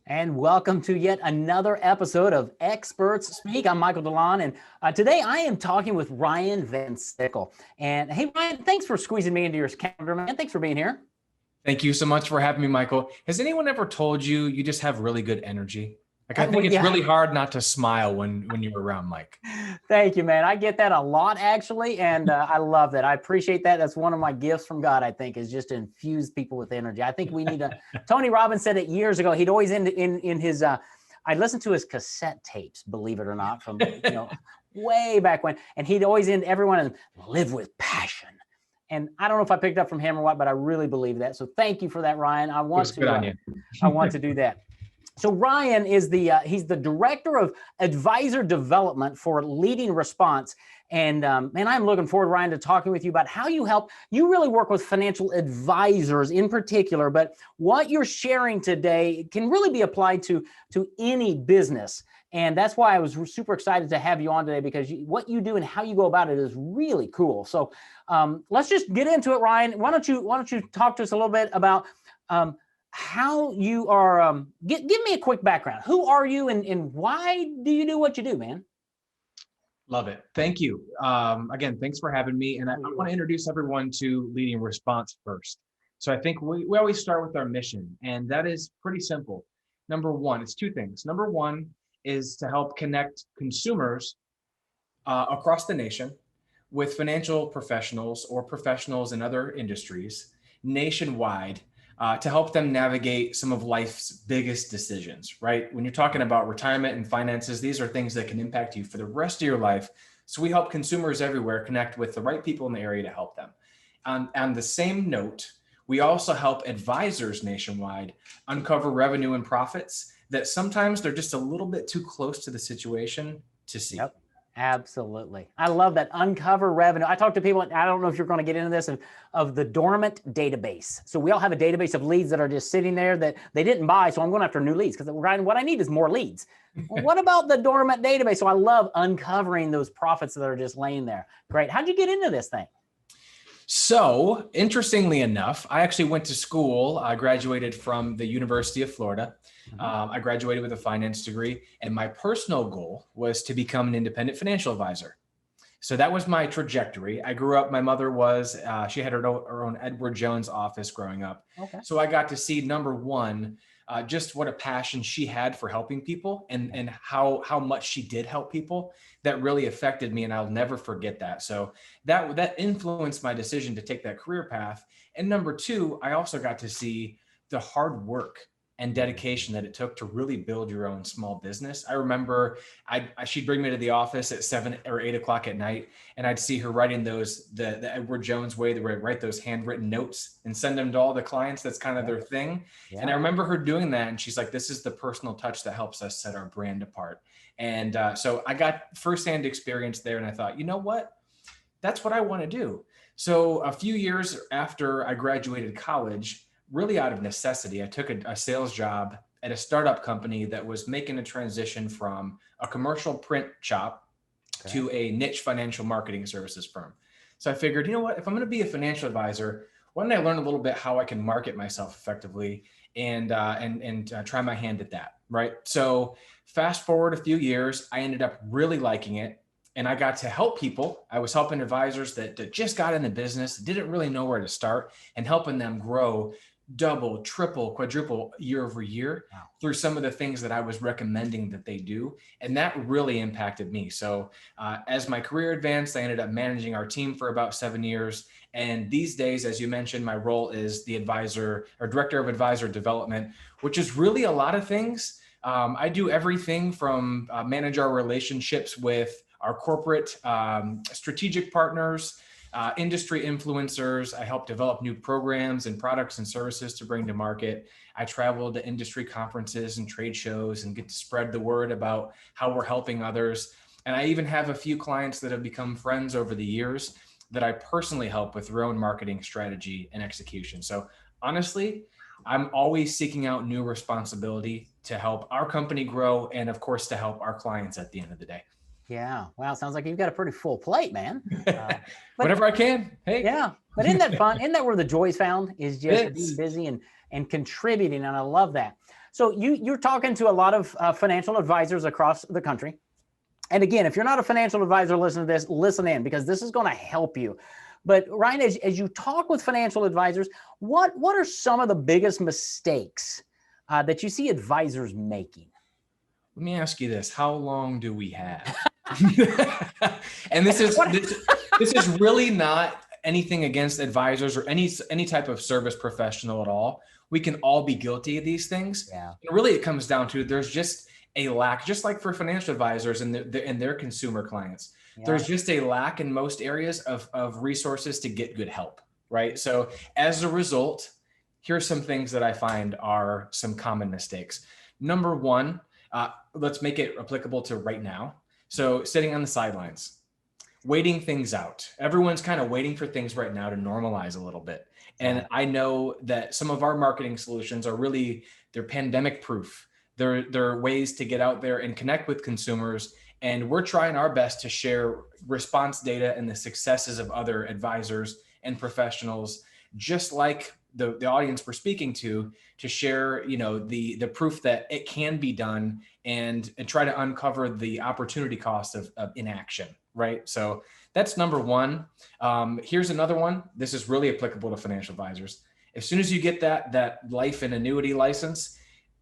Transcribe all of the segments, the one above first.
And welcome to yet another episode of Experts Speak. I'm Michael DeLon, and today I am talking with Ryan VanSickle. And hey, Ryan, thanks for squeezing me into your calendar, man. Thanks for being here. Thank you so much for having me, Michael. Has anyone ever told you you just have really good energy? I think it's really hard not to smile when you're around Mike. Thank you, man. I get that a lot, actually, and I love that. I appreciate that. That's one of my gifts from God, I think, is just to infuse people with energy. I think we need to. Tony Robbins said it years ago. He'd always end in his. I listened to his cassette tapes, believe it or not, from way back when, and he'd always end everyone and live with passion. And I don't know if I picked up from him or what, but I really believe that. So thank you for that, Ryan. I want to do that. So Ryan is he's the director of advisor development for Leading Response. And man, I'm looking forward, Ryan, to talking with you about how you really work with financial advisors in particular, but what you're sharing today can really be applied to any business. And that's why I was super excited to have you on today, because what you do and how you go about it is really cool. So let's just get into it, Ryan. Why don't you talk to us a little bit about how you are, give me a quick background. Who are you and why do you do what you do, man? Love it. Thank you. Again, thanks for having me. And I want to introduce everyone to Leading Response first. So I think we always start with our mission, and that is pretty simple. Number one, it's two things. Number one is to help connect consumers across the nation with financial professionals or professionals in other industries nationwide, to help them navigate some of life's biggest decisions, right? When you're talking about retirement and finances, these are things that can impact you for the rest of your life. So we help consumers everywhere connect with the right people in the area to help them. On the same note, we also help advisors nationwide uncover revenue and profits that sometimes they're just a little bit too close to the situation to see. Yep. Absolutely. I love that. Uncover revenue. I talk to people, I don't know if you're going to get into this, of the dormant database. So we all have a database of leads that are just sitting there that they didn't buy. So I'm going after new leads because what I need is more leads. Well, what about the dormant database? So I love uncovering those profits that are just laying there. Great. How'd you get into this thing? So interestingly enough, I actually went to school. I graduated from the University of Florida. I graduated with a finance degree, and my personal goal was to become an independent financial advisor. So that was my trajectory. I grew up, my mother she had her own Edward Jones office growing up. Okay. So I got to see, number one, just what a passion she had for helping people and how much she did help people. That really affected me, and I'll never forget that. So that influenced my decision to take that career path. And number two, I also got to see the hard work and dedication that it took to really build your own small business. I remember she'd bring me to the office at 7 or 8 o'clock at night, and I'd see her writing the Edward Jones way, they would write those handwritten notes and send them to all the clients. That's kind of their thing. Yeah. And I remember her doing that, and she's like, this is the personal touch that helps us set our brand apart. And so I got firsthand experience there, and I thought, you know what? That's what I want to do. So a few years after I graduated college, really out of necessity, I took a sales job at a startup company that was making a transition from a commercial print shop to a niche financial marketing services firm. So I figured, you know what, if I'm going to be a financial advisor, why don't I learn a little bit how I can market myself effectively and try my hand at that, right? So fast forward a few years, I ended up really liking it. And I got to help people. I was helping advisors that just got in the business, didn't really know where to start, and helping them grow double, triple, quadruple year over year through some of the things that I was recommending that they do. And that really impacted me. So as my career advanced, I ended up managing our team for about 7 years. And these days, as you mentioned, my role is the advisor or director of advisor development, which is really a lot of things. I do everything from manage our relationships with our corporate strategic partners, industry influencers. I help develop new programs and products and services to bring to market. I travel to industry conferences and trade shows and get to spread the word about how we're helping others. And I even have a few clients that have become friends over the years that I personally help with their own marketing strategy and execution. So honestly, I'm always seeking out new responsibility to help our company grow and, of course, to help our clients at the end of the day. Yeah. Wow. Sounds like you've got a pretty full plate, man. Whatever I can. Hey. Yeah. But isn't that fun? Isn't that where the joy is found, is just being busy and contributing? And I love that. So you're talking to a lot of financial advisors across the country. And again, if you're not a financial advisor, listen to this, listen in, because this is going to help you. But Ryan, as you talk with financial advisors, what are some of the biggest mistakes that you see advisors making? Let me ask you this. How long do we have? And this is really not anything against advisors or any type of service professional at all. We can all be guilty of these things. Yeah. And really, it comes down to there's just a lack, just like for financial advisors and their consumer clients. Yeah. There's just a lack in most areas of resources to get good help, right? So as a result, here's some things that I find are some common mistakes. Number one, let's make it applicable to right now. So sitting on the sidelines, waiting things out. Everyone's kind of waiting for things right now to normalize a little bit. And I know that some of our marketing solutions are really, they're pandemic proof. They're ways to get out there and connect with consumers. And we're trying our best to share response data and the successes of other advisors and professionals, just like the audience we're speaking to share, the proof that it can be done and try to uncover the opportunity cost of inaction, right? So that's number one. Here's another one. This is really applicable to financial advisors. As soon as you get that life and annuity license,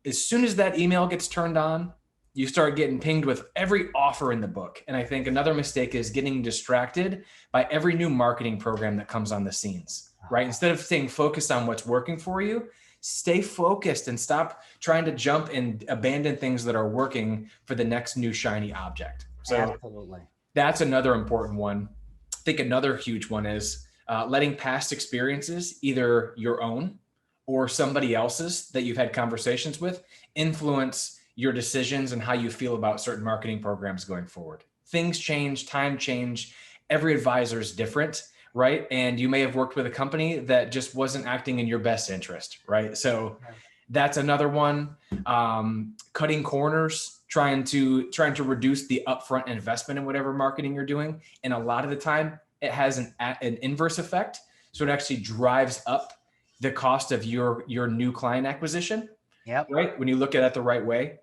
as soon as that email gets turned on, you start getting pinged with every offer in the book. And I think another mistake is getting distracted by every new marketing program that comes on the scenes, right? Instead of staying focused on what's working for you, stay focused and stop trying to jump and abandon things that are working for the next new shiny object. So absolutely, that's another important one. I think another huge one is letting past experiences, either your own or somebody else's that you've had conversations with, influence your decisions and how you feel about certain marketing programs going forward. Things change, time change. Every advisor is different, right? And you may have worked with a company that just wasn't acting in your best interest, right? So that's another one. Cutting corners, trying to reduce the upfront investment in whatever marketing you're doing. And a lot of the time it has an inverse effect. So it actually drives up the cost of your new client acquisition. Yep. Right. When you look at it the right way.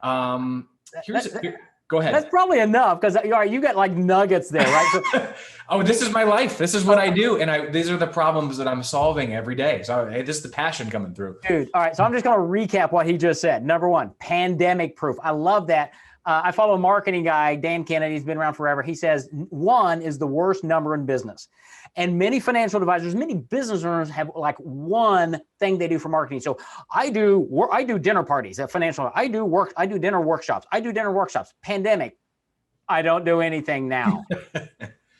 Go ahead. That's probably enough, because you got like nuggets there, right? So, oh, this is my life. This is what I do. And these are the problems that I'm solving every day. So hey, this is the passion coming through. Dude. All right. So I'm just going to recap what he just said. Number one, pandemic proof. I love that. I follow a marketing guy, Dan Kennedy. He's been around forever. He says 1 is the worst number in business. And many financial advisors, many business owners have like one thing they do for marketing. So I do dinner parties at financial. I do dinner workshops. Pandemic, I don't do anything now.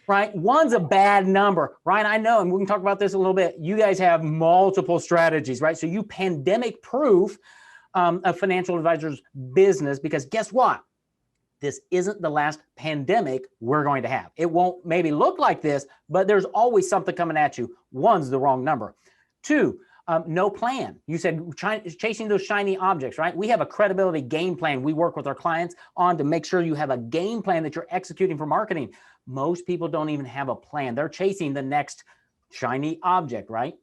Right? 1's a bad number. Ryan, I know, and we can talk about this a little bit. You guys have multiple strategies, right? So you pandemic proof a financial advisor's business, because guess what? This isn't the last pandemic we're going to have. It won't maybe look like this, but there's always something coming at you. 1's the wrong number. 2, no plan. You said chasing those shiny objects, right? We have a credibility game plan we work with our clients on to make sure you have a game plan that you're executing for marketing. Most people don't even have a plan. They're chasing the next shiny object, right?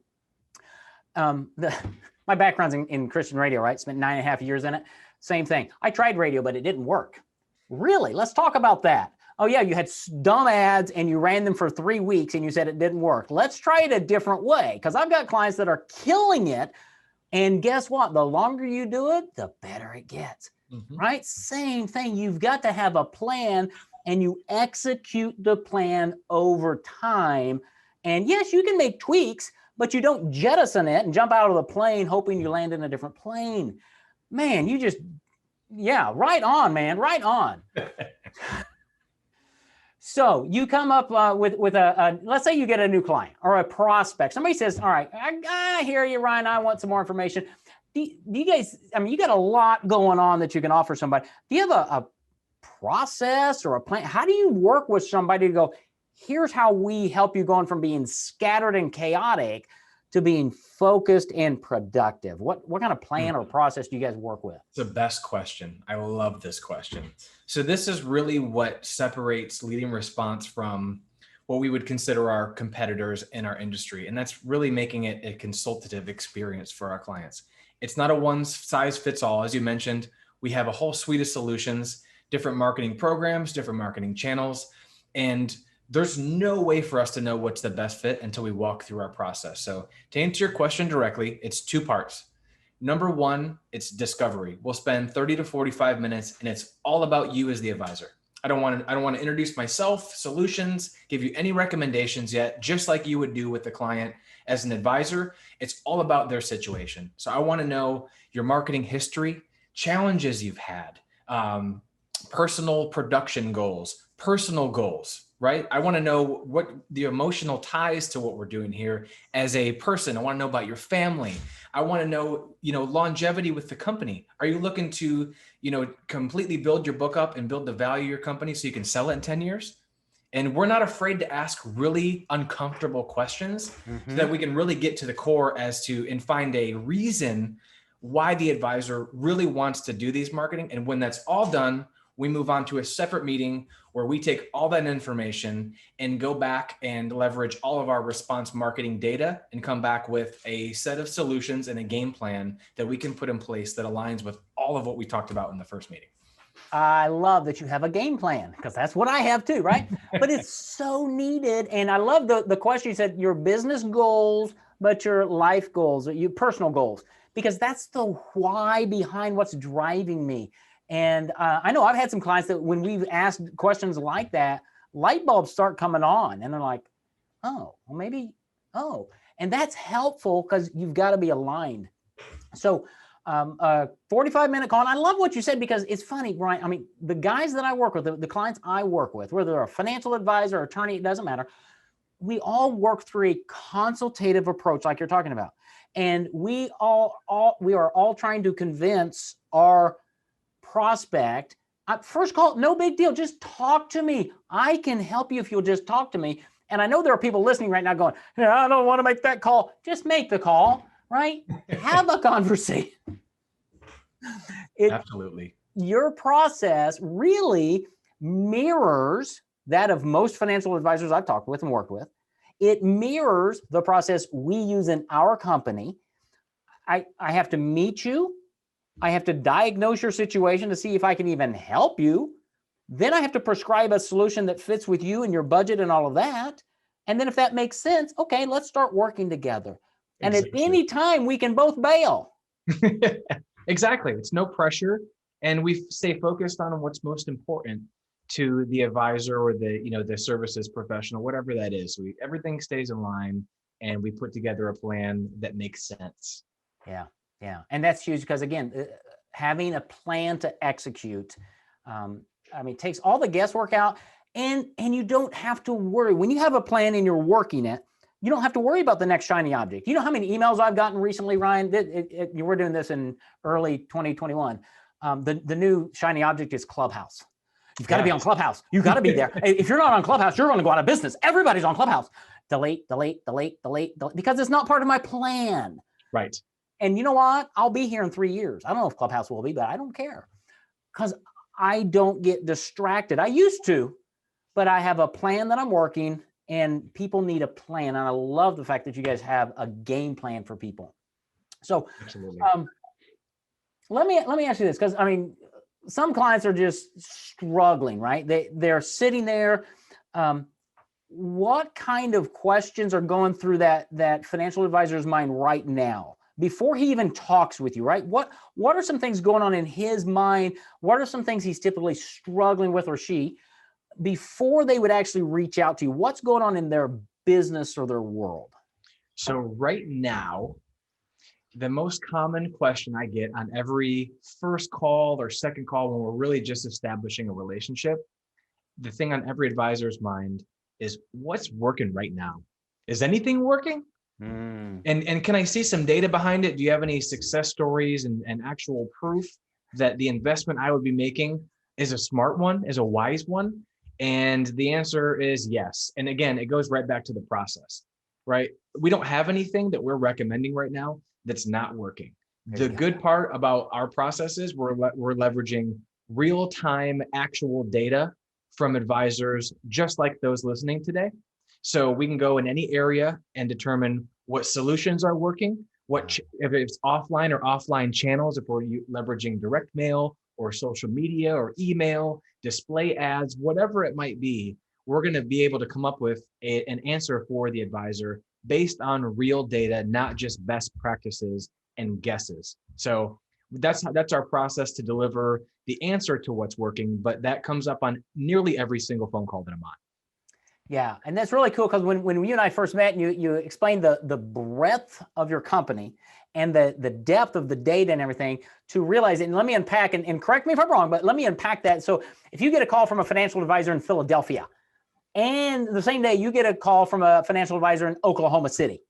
My background's in Christian radio, right? Spent 9.5 years in it. Same thing. I tried radio, but it didn't work. Really? Let's talk about that. Oh yeah, you had dumb ads and you ran them for 3 weeks and you said it didn't work. Let's try it a different way, because I've got clients that are killing it. And guess what? The longer you do it, the better it gets, right? Same thing. You've got to have a plan, and you execute the plan over time. And yes, you can make tweaks, but you don't jettison it and jump out of the plane hoping you land in a different plane. Man, right on, man, right on. So you come up with a let's say you get a new client or a prospect. Somebody says, all right, I hear you, Ryan, I want some more information. Do you guys, you got a lot going on that you can offer somebody. Do you have a process or a plan? How do you work with somebody to go, here's how we help you going from being scattered and chaotic to being focused and productive? What kind of plan or process do you guys work with? It's the best question. I love this question. So this is really what separates Leading Response from what we would consider our competitors in our industry. And that's really making it a consultative experience for our clients. It's not a one size fits all. As you mentioned, we have a whole suite of solutions, different marketing programs, different marketing channels, and there's no way for us to know what's the best fit until we walk through our process. So to answer your question directly, it's two parts. Number one, it's discovery. We'll spend 30 to 45 minutes and it's all about you as the advisor. I don't want to introduce myself, solutions, give you any recommendations yet, just like you would do with the client as an advisor. It's all about their situation. So I want to know your marketing history, challenges you've had, personal production goals, personal goals, right? I want to know what the emotional ties to what we're doing here as a person. I want to know about your family. I want to know, longevity with the company. Are you looking to, completely build your book up and build the value of your company so you can sell it in 10 years? And we're not afraid to ask really uncomfortable questions so that we can really get to the core and find a reason why the advisor really wants to do these marketing. And when that's all done, we move on to a separate meeting where we take all that information and go back and leverage all of our response marketing data and come back with a set of solutions and a game plan that we can put in place that aligns with all of what we talked about in the first meeting. I love that you have a game plan, because that's what I have too, right? But it's so needed. And I love the question you said, your business goals, but your life goals, your personal goals, because that's the why behind what's driving me. And I know I've had some clients that when we've asked questions like that, light bulbs start coming on and they're like, oh, well, maybe, oh, and that's helpful because you've got to be aligned. So 45-minute call. And I love what you said, because it's funny, Ryan. I mean, the guys that I work with, the clients I work with, whether they're a financial advisor or attorney, it doesn't matter. We all work through a consultative approach like you're talking about. And we are all trying to convince our prospect, first call, no big deal. Just talk to me. I can help you if you'll just talk to me. And I know there are people listening right now going, yeah, I don't want to make that call. Just make the call, right? Have a conversation. Absolutely. Your process really mirrors that of most financial advisors I've talked with and worked with. It mirrors the process we use in our company. I have to meet you. I have to diagnose your situation to see if I can even help you. Then I have to prescribe a solution that fits with you and your budget and all of that. And then if that makes sense, okay, let's start working together. And exactly. At any time we can both bail. Exactly. It's no pressure. And we stay focused on what's most important to the advisor or the services professional, whatever that is. Everything stays in line and we put together a plan that makes sense. Yeah. Yeah. And that's huge because, again, having a plan to execute, takes all the guesswork out, and you don't have to worry. When you have a plan and you're working it, you don't have to worry about the next shiny object. You know how many emails I've gotten recently, Ryan? We're doing this in early 2021. The new shiny object is Clubhouse. You've got to be on Clubhouse. You've got to be there. If you're not on Clubhouse, you're going to go out of business. Everybody's on Clubhouse. Delete, because it's not part of my plan. Right. And you know what? I'll be here in 3 years. I don't know if Clubhouse will be, but I don't care because I don't get distracted. I used to, but I have a plan that I'm working, and people need a plan. And I love the fact that you guys have a game plan for people. So let me ask you this, because some clients are just struggling, right? They're sitting there. What kind of questions are going through that financial advisor's mind right now before he even talks with you, right? What are some things going on in his mind? What are some things he's typically struggling with, or she, before they would actually reach out to you? What's going on in their business or their world? So right now, the most common question I get on every first call or second call when we're really just establishing a relationship, the thing on every advisor's mind is, what's working right now? Is anything working? And can I see some data behind it? Do you have any success stories and actual proof that the investment I would be making is a smart one, is a wise one? And the answer is yes. And again, it goes right back to the process, right? We don't have anything that we're recommending right now that's not working. The good part about our process is we're leveraging real-time actual data from advisors just like those listening today. So we can go in any area and determine what solutions are working, if it's offline or offline channels, if we're leveraging direct mail or social media or email, display ads, whatever it might be, we're going to be able to come up with an answer for the advisor based on real data, not just best practices and guesses. So that's our process to deliver the answer to what's working, but that comes up on nearly every single phone call that I'm on. Yeah, and that's really cool because when you and I first met, you explained the breadth of your company and the depth of the data and everything to realize it. And let me unpack, and correct me if I'm wrong, but let me unpack that. So if you get a call from a financial advisor in Philadelphia, and the same day you get a call from a financial advisor in Oklahoma City,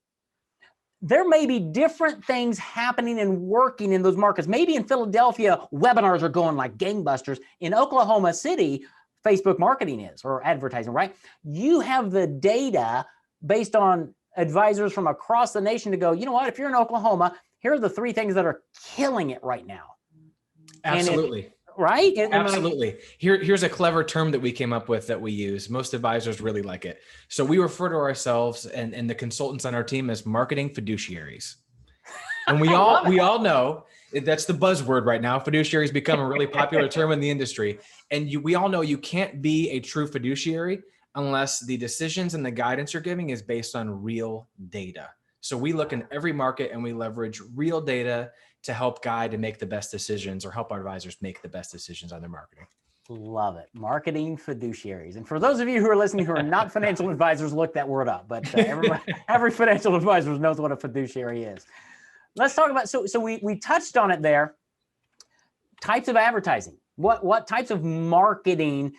there may be different things happening and working in those markets. Maybe in Philadelphia, webinars are going like gangbusters. In Oklahoma City, Facebook marketing is, or advertising, right? You have the data based on advisors from across the nation to go, you know what, if you're in Oklahoma, here are the 3 things that are killing it right now. Absolutely. Right? Absolutely. Here's a clever term that we came up with that we use. Most advisors really like it. So we refer to ourselves and the consultants on our team as marketing fiduciaries. And we all know that's the buzzword right now. Fiduciaries become a really popular term in the industry. And we all know you can't be a true fiduciary unless the decisions and the guidance you're giving is based on real data. So we look in every market and we leverage real data to help guide and make the best decisions, or help our advisors make the best decisions on their marketing. Love it. Marketing fiduciaries. And for those of you who are listening who are not financial advisors, look that word up. But every financial advisor knows what a fiduciary is. Let's talk about, so we touched on it there. Types of advertising. What types of marketing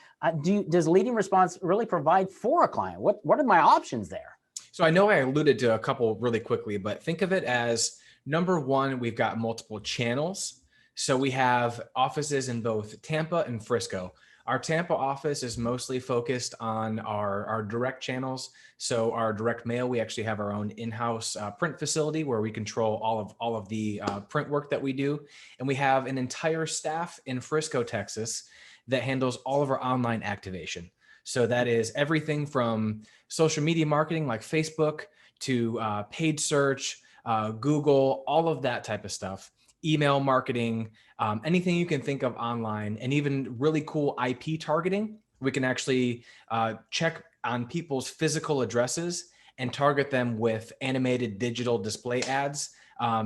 does Leading Response really provide for a client? What are my options there? So I know I alluded to a couple really quickly, but think of it as number one, we've got multiple channels. So we have offices in both Tampa and Frisco. Our Tampa office is mostly focused on our direct channels. So our direct mail, we actually have our own in-house print facility where we control all of the print work that we do. And we have an entire staff in Frisco, Texas, that handles all of our online activation. So that is everything from social media marketing like Facebook to paid search, Google, all of that type of stuff, email marketing, anything you can think of online, and even really cool IP targeting. We can actually check on people's physical addresses and target them with animated digital display ads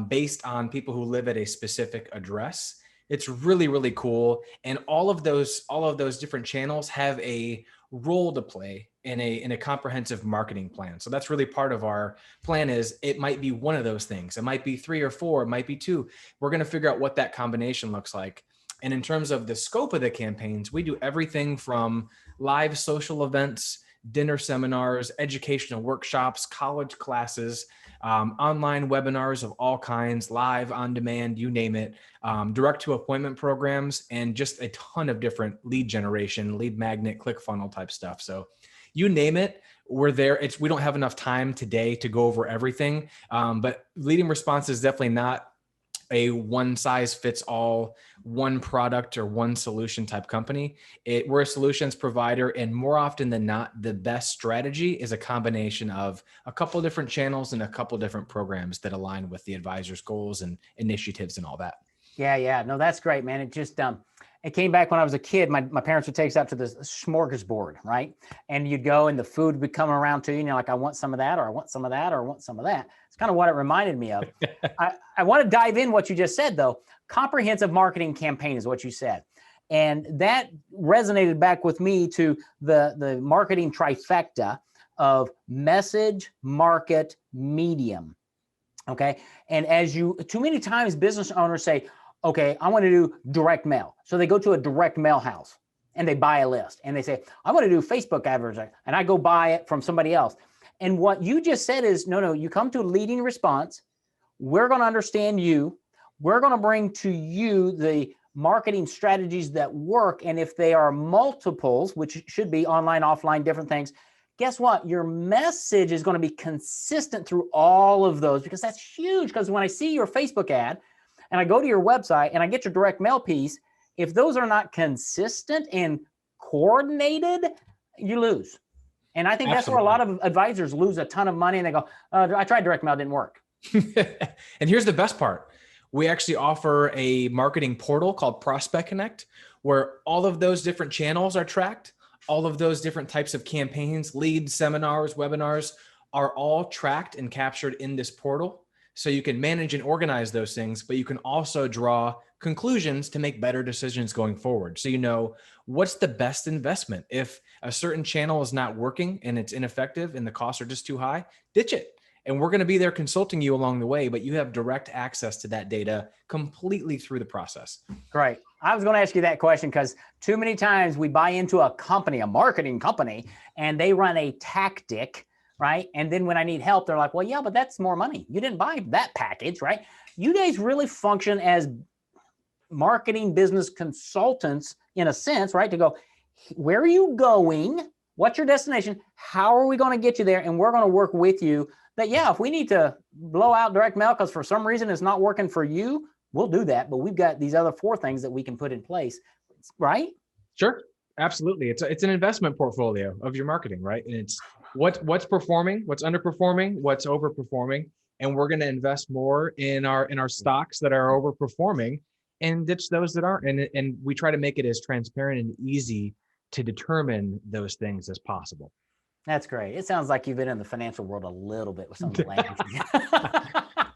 based on people who live at a specific address. It's really, really cool. And all of those different channels have a role to play in a comprehensive marketing plan. So that's really part of our plan. Is it might be one of those things. It might be 3 or 4, it might be 2. We're going to figure out what that combination looks like. And in terms of the scope of the campaigns, we do everything from live social events, dinner seminars, educational workshops, college classes, online webinars of all kinds, live, on demand, you name it, direct to appointment programs, and just a ton of different lead generation, lead magnet, click funnel type stuff. So you name it, we're there. We don't have enough time today to go over everything, but Leading Response is definitely not a one size fits all, one product or one solution type company. We're a solutions provider, and more often than not, the best strategy is a combination of a couple of different channels and a couple of different programs that align with the advisor's goals and initiatives and all that. Yeah. No, that's great, man. It just, it came back when I was a kid. My parents would take us out to this smorgasbord, right? And you'd go and the food would come around to you, and you're like, I want some of that, or I want some of that, or I want some of that. It's kind of what it reminded me of. I want to dive in what you just said, though. Comprehensive marketing campaign is what you said. And that resonated back with me to the marketing trifecta of message, market, medium. Okay. And too many times business owners say, okay, I want to do direct mail. So they go to a direct mail house and they buy a list and they say, I want to do Facebook advertising, and I go buy it from somebody else. And what you just said is, no, you come to Leading Response. We're going to understand you. We're going to bring to you the marketing strategies that work. And if they are multiples, which should be online, offline, different things, guess what? Your message is going to be consistent through all of those, because that's huge. Because when I see your Facebook ad and I go to your website and I get your direct mail piece, if those are not consistent and coordinated, you lose. And I think that's where a lot of advisors lose a ton of money, and they go, I tried direct mail, it didn't work. And here's the best part. We actually offer a marketing portal called Prospect Connect, where all of those different channels are tracked. All of those different types of campaigns, leads, seminars, webinars are all tracked and captured in this portal. So you can manage and organize those things, but you can also draw conclusions to make better decisions going forward. So you know what's the best investment. If a certain channel is not working and it's ineffective and the costs are just too high, ditch it. And we're going to be there consulting you along the way, but you have direct access to that data completely through the process. Great. I was going to ask you that question because too many times we buy into a company, a marketing company, and they run a tactic, right? And then when I need help, they're like, well, yeah, but that's more money. You didn't buy that package, right? You guys really function as marketing business consultants in a sense, right? To go, where are you going? What's your destination? How are we going to get you there? And we're going to work with you. That, yeah, if we need to blow out direct mail because for some reason it's not working for you, we'll do that. But we've got these other 4 things that we can put in place, right? Sure, absolutely. It's an investment portfolio of your marketing, right? And it's what's performing, what's underperforming, what's overperforming, and we're going to invest more in our stocks that are overperforming and ditch those that aren't. And we try to make it as transparent and easy to determine those things as possible. That's great. It sounds like you've been in the financial world a little bit with some of the language.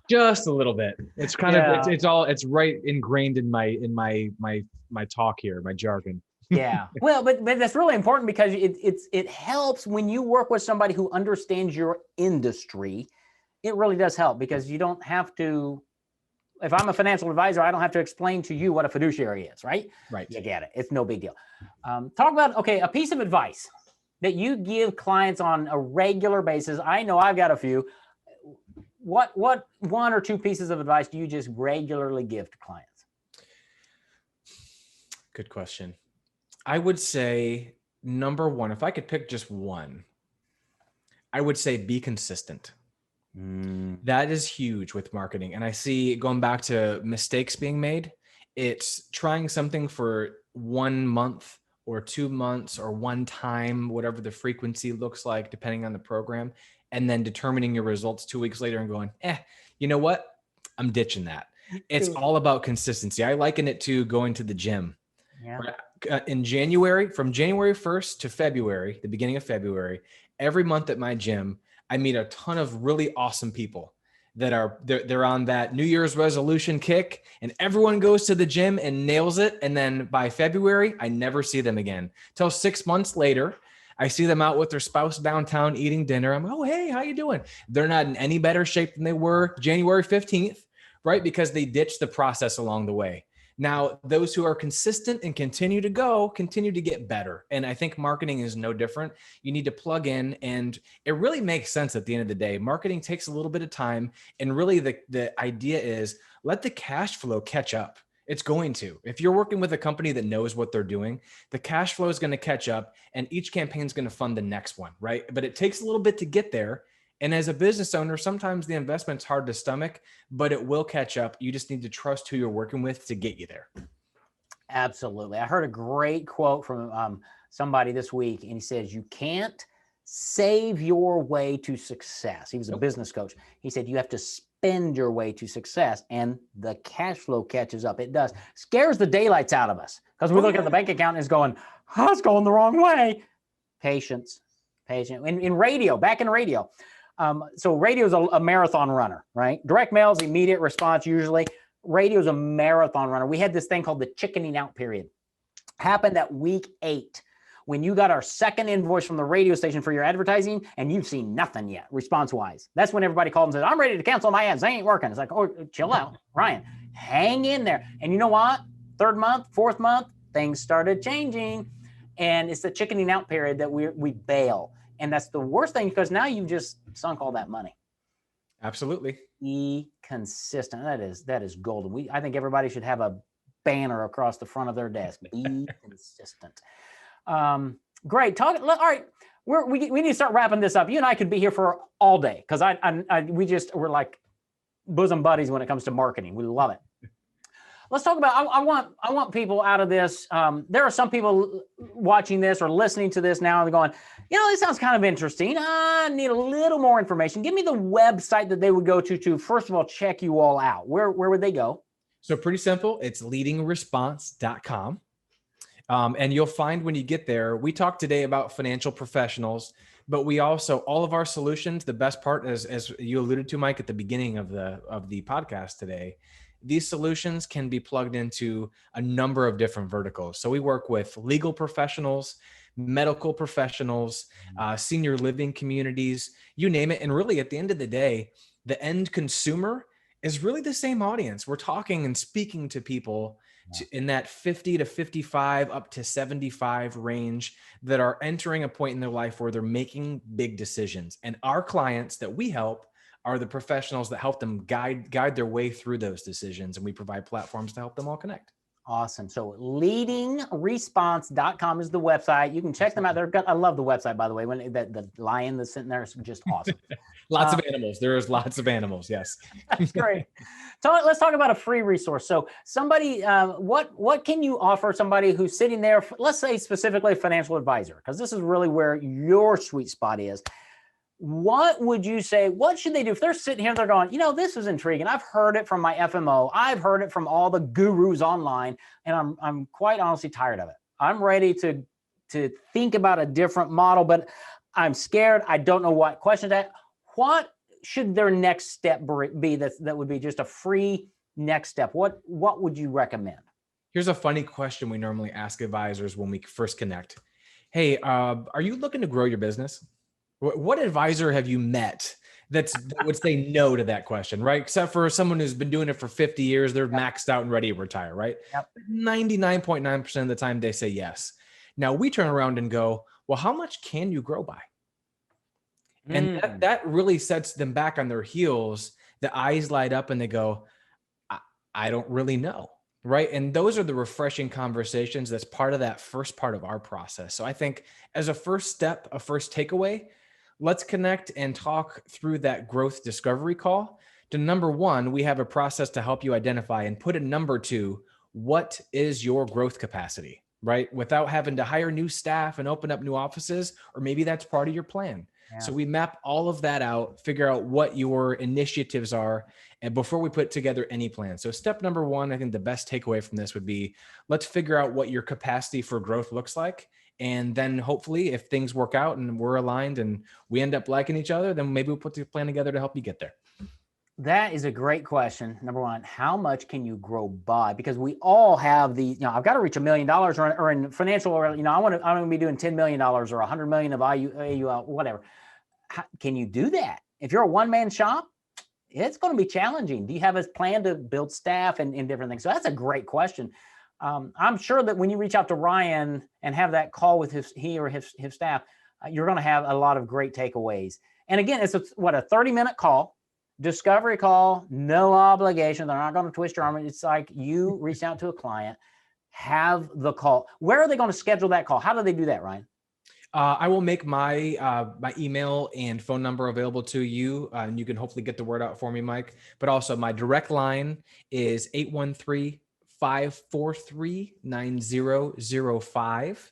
Just a little bit. It's kind of it's right ingrained in my talk here, my jargon. Yeah. Well, but that's really important because it helps when you work with somebody who understands your industry. It really does help because you don't have to. If I'm a financial advisor, I don't have to explain to you what a fiduciary is, right? Right. You get it. It's no big deal. Talk about, a piece of advice that you give clients on a regular basis. I know I've got a few. What 1 or 2 pieces of advice do you just regularly give to clients? Good question. I would say number 1, if I could pick just one, I would say be consistent. That is huge with marketing. And I see, going back to mistakes being made, it's trying something for 1 month or 2 months or one time, whatever the frequency looks like, depending on the program, and then determining your results 2 weeks later and going, you know what? I'm ditching that. It's all about consistency. I liken it to going to the gym. Yeah. In January, from January 1st to February, the beginning of February, every month at my gym, I meet a ton of really awesome people that they're on that New Year's resolution kick, and everyone goes to the gym and nails it. And then by February, I never see them again. Till 6 months later, I see them out with their spouse downtown eating dinner. I'm like, oh, hey, how you doing? They're not in any better shape than they were January 15th, right? Because they ditched the process along the way. Now, those who are consistent and continue to get better. And I think marketing is no different. You need to plug in, and it really makes sense at the end of the day. Marketing takes a little bit of time. And really the idea is let the cash flow catch up. It's going to. If you're working with a company that knows what they're doing, the cash flow is going to catch up and each campaign is going to fund the next one, right? But it takes a little bit to get there. And as a business owner, sometimes the investment's hard to stomach, but it will catch up. You just need to trust who you're working with to get you there. Absolutely. I heard a great quote from somebody this week, and he says, you can't save your way to success. He was a business coach. He said, you have to spend your way to success, and the cash flow catches up. It does. Scares the daylights out of us because we look at the bank account and it's going, oh, it's going the wrong way. Patience. In radio, back in radio. So radio is a marathon runner, right? Direct mail is immediate response usually. Radio is a marathon runner. We had this thing called the chickening out period. Happened at week 8 when you got our second invoice from the radio station for your advertising and you've seen nothing yet response-wise. That's when everybody called and said, I'm ready to cancel my ads. They ain't working. It's like, oh, chill out, Ryan, hang in there. And you know what? 3rd month, 4th month, things started changing. And it's the chickening out period that we bail. And that's the worst thing because now you've just sunk all that money. Absolutely. Be consistent. That is golden. I think everybody should have a banner across the front of their desk. Be consistent. Great. All right. We need to start wrapping this up. You and I could be here for all day because we're like bosom buddies when it comes to marketing. We love it. let's talk about, I want people out of this. There are some people watching this or listening to this now and they're going, this sounds kind of interesting. I need a little more information. Give me the website that they would go to first of all, check you all out. Where would they go? So pretty simple. It's leadingresponse.com. And you'll find when you get there, we talked today about financial professionals, but we also, all of our solutions, the best part is, as you alluded to, Mike, at the beginning of the podcast today, these solutions can be plugged into a number of different verticals. So we work with legal professionals, medical professionals, senior living communities, you name it. And really at the end of the day, the end consumer is really the same audience. We're talking and speaking to people in that 50 to 55 up to 75 range that are entering a point in their life where they're making big decisions. And our clients that we help are the professionals that help them guide their way through those decisions. And we provide platforms to help them all connect. Awesome. So leadingresponse.com is the website. You can check them out. I love the website, by the way. When the lion that's sitting there is just awesome. Lots of animals. There is lots of animals. Yes. That's great. So let's talk about a free resource. So somebody, what can you offer somebody who's sitting there, let's say specifically a financial advisor, because this is really where your sweet spot is. What would you say, what should they do if they're sitting here, they're going, this is intriguing. I've heard it from my FMO. I've heard it from all the gurus online, and I'm quite honestly tired of it. I'm ready to think about a different model, but I'm scared. I don't know what questions that. What should their next step be that would be just a free next step? What would you recommend? Here's a funny question we normally ask advisors when we first connect. Hey, are you looking to grow your business? What advisor have you met that would say no to that question, right? Except for someone who's been doing it for 50 years, they're maxed out and ready to retire, right? Yep. 99.9% of the time they say yes. Now we turn around and go, well, how much can you grow by? And that really sets them back on their heels. The eyes light up and they go, I don't really know. Right. And those are the refreshing conversations. That's part of that first part of our process. So I think as a first step, a first takeaway, let's connect and talk through that growth discovery call. To number one, we have a process to help you identify and put a number to what is your growth capacity, right? Without having to hire new staff and open up new offices, or maybe that's part of your plan. Yeah. So we map all of that out, figure out what your initiatives are, and before we put together any plan. So step number one, I think the best takeaway from this would be, let's figure out what your capacity for growth looks like. And then hopefully if things work out and we're aligned and we end up liking each other, then maybe we'll put the plan together to help you get there. That is a great question. Number one, how much can you grow by? Because we all have I've got to reach $1 million or in financial, or, I want to be doing $10 million or $100 million of AU, whatever. Can you do that? If you're a one-man shop, it's going to be challenging. Do you have a plan to build staff and different things? So that's a great question. I'm sure that when you reach out to Ryan and have that call with his staff, you're going to have a lot of great takeaways. And again, it's a 30-minute call, discovery call, no obligation. They're not going to twist your arm. It's like you reach out to a client, have the call. Where are they going to schedule that call? How do they do that, Ryan? I will make my email and phone number available to you, and you can hopefully get the word out for me, Mike. But also my direct line is 813-543-9005.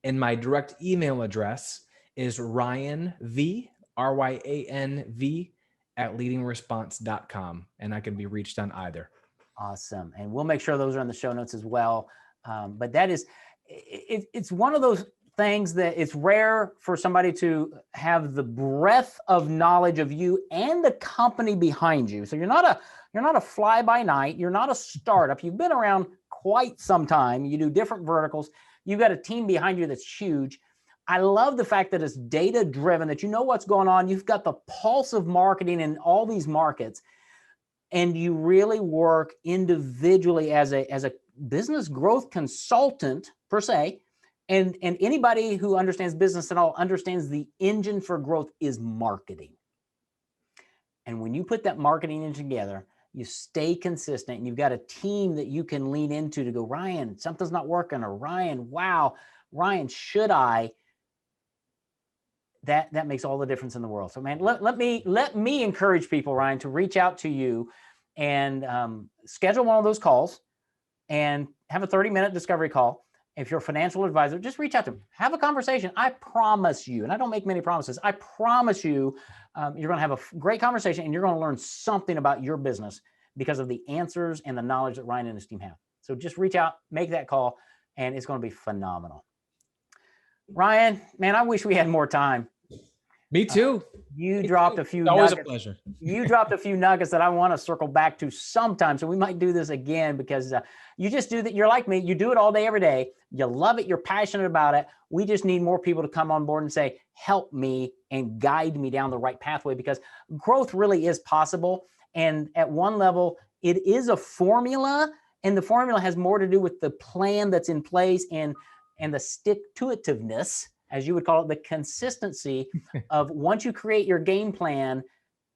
And my direct email address is RyanV, RYANV @leadingresponse.com. And I can be reached on either. Awesome. And we'll make sure those are in the show notes as well. But that is, it's one of those things that it's rare for somebody to have the breadth of knowledge of you and the company behind you. So you're not a fly by night. You're not a startup. You've been around quite some time. You do different verticals. You've got a team behind you that's huge. I love the fact that it's data driven, that you know what's going on. You've got the pulse of marketing in all these markets, and you really work individually as a business growth consultant per se. And anybody who understands business at all understands the engine for growth is marketing. And when you put that marketing in together, you stay consistent and you've got a team that you can lean into to go, Ryan, something's not working, or Ryan, wow, Ryan, should I? That makes all the difference in the world. So man, let me encourage people, Ryan, to reach out to you and schedule one of those calls. and have a 30-minute discovery call. If you're a financial advisor, just reach out to them, have a conversation. I promise you, and I don't make many promises, I promise you, you're going to have a great conversation and you're going to learn something about your business because of the answers and the knowledge that Ryan and his team have. So just reach out, make that call, and it's going to be phenomenal. Ryan, man, I wish we had more time. Me too. You dropped a few nuggets. Always a pleasure. You dropped a few nuggets that I want to circle back to sometime. So we might do this again because you just do that. You're like me. You do it all day, every day. You love it. You're passionate about it. We just need more people to come on board and say, help me and guide me down the right pathway, because growth really is possible. And at one level, it is a formula, and the formula has more to do with the plan that's in place and the stick-to-itiveness, as you would call it, the consistency of once you create your game plan,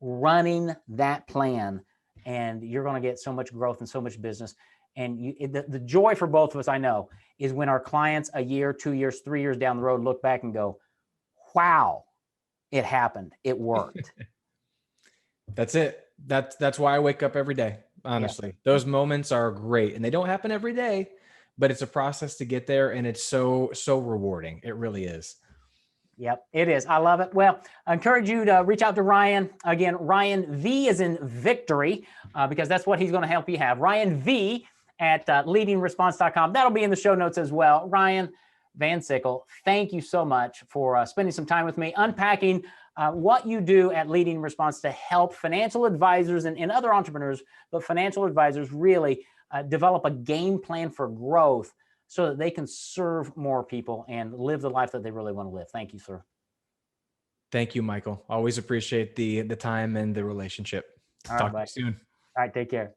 running that plan, and you're going to get so much growth and so much business. And the joy for both of us, I know, is when our clients a year, 2 years, 3 years down the road look back and go, wow, it happened. It worked. That's it. That's why I wake up every day. Honestly, yeah. Those moments are great, and they don't happen every day, but it's a process to get there, and it's so rewarding. It really is. Yep, it is. I love it. Well, I encourage you to reach out to Ryan. Again, Ryan V is in victory, because that's what he's going to help you have. Ryan V at leadingresponse.com. That'll be in the show notes as well. Ryan VanSickle, thank you so much for spending some time with me, unpacking what you do at Leading Response to help financial advisors and other entrepreneurs, but financial advisors really develop a game plan for growth so that they can serve more people and live the life that they really want to live. Thank you, sir. Thank you, Michael. Always appreciate the time and the relationship. Talk to you soon. All right, take care.